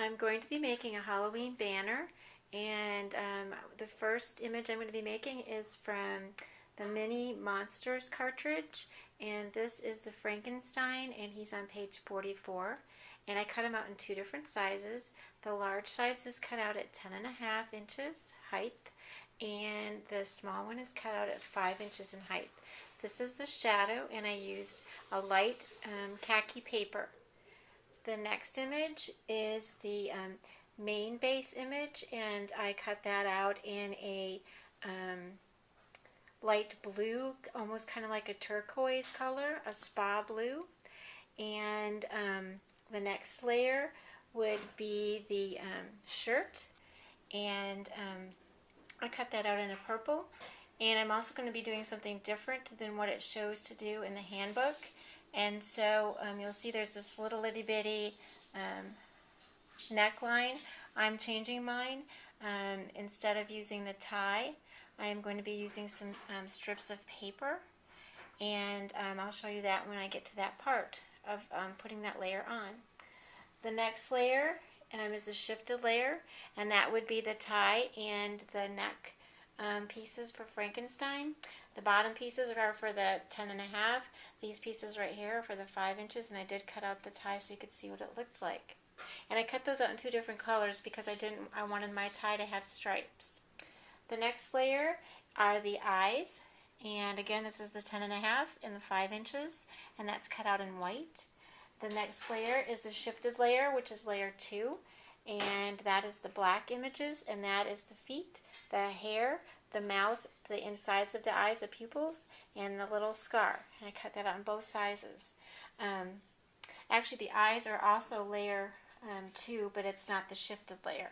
I'm going to be making a Halloween banner, and the first image I'm going to be making is from the Mini Monsters cartridge, and this is the Frankenstein, and he's on page 44. And I cut him out in two different sizes. The large size is cut out at 10.5 inches height, and the small one is cut out at 5 inches in height. This is the shadow, and I used a light khaki paper. The next image is the main base image, and I cut that out in a light blue, almost kind of like a turquoise color, a spa blue. And the next layer would be the shirt, and I cut that out in a purple. And I'm also going to be doing something different than what it shows to do in the handbook. And so you'll see there's this little itty bitty neckline. I'm changing mine. Instead of using the tie, I am going to be using some strips of paper. And I'll show you that when I get to that part of putting that layer on. The next layer is the shifted layer, and that would be the tie and the neck pieces for Frankenstein. The bottom pieces are for the 10.5. These pieces right here are for the 5 inches, and I did cut out the tie so you could see what it looked like. And I cut those out in two different colors because I wanted my tie to have stripes. The next layer are the eyes, and again this is the 10.5 and the 5 inches, and that's cut out in white. The next layer is the shifted layer, which is layer 2, and that is the black images, and that is the feet, the hair, the mouth, the insides of the eyes, the pupils, and the little scar. And I cut that out in both sizes. Actually, the eyes are also layer 2, but it's not the shifted layer.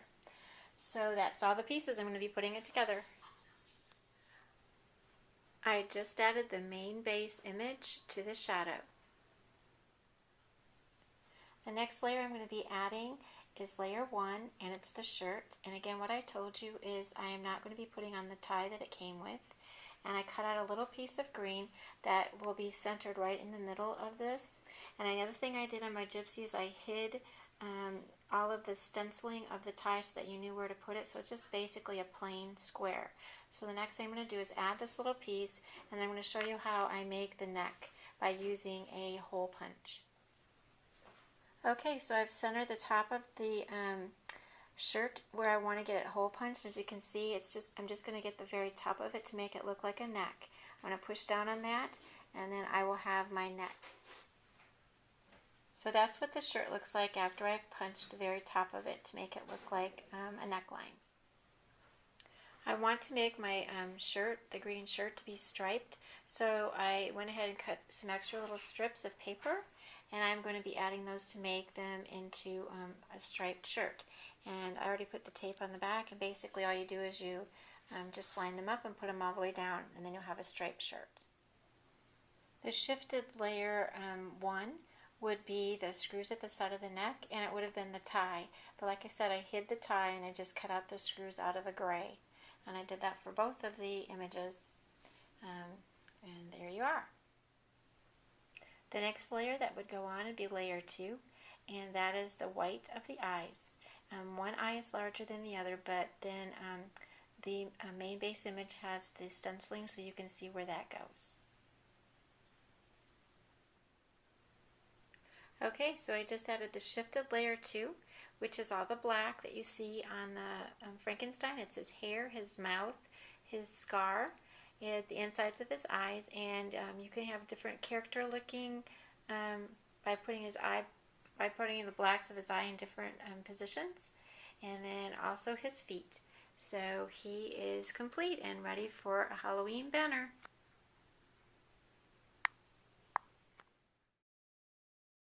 So that's all the pieces. I'm going to be putting it together. I just added the main base image to the shadow. The next layer I'm going to be adding is layer 1, and it's the shirt. And again, what I told you is I am not going to be putting on the tie that it came with. And I cut out a little piece of green that will be centered right in the middle of this. And another thing I did on my gypsy is I hid all of the stenciling of the tie so that you knew where to put it. So it's just basically a plain square. So the next thing I'm going to do is add this little piece, and I'm going to show you how I make the neck by using a hole punch. Okay, so I've centered the top of the shirt where I want to get it hole punched. As you can see, I'm just going to get the very top of it to make it look like a neck. I'm going to push down on that, and then I will have my neck. So that's what the shirt looks like after I've punched the very top of it to make it look like a neckline. I want to make my shirt, the green shirt, to be striped, so I went ahead and cut some extra little strips of paper, and I'm going to be adding those to make them into a striped shirt. And I already put the tape on the back, and basically all you do is you just line them up and put them all the way down, and then you'll have a striped shirt. The shifted layer 1 would be the screws at the side of the neck, and it would have been the tie. But like I said, I hid the tie and I just cut out the screws out of a gray. And I did that for both of the images. And there you are. The next layer that would go on would be layer 2, and that is the white of the eyes. One eye is larger than the other, but then the main base image has the stenciling so you can see where that goes. Okay, so I just added the shifted layer 2, which is all the black that you see on the Frankenstein. It's his hair, his mouth, his scar, and the insides of his eyes, and you can have different character looking by putting the blacks of his eye in different positions, and then also his feet. So he is complete and ready for a Halloween banner.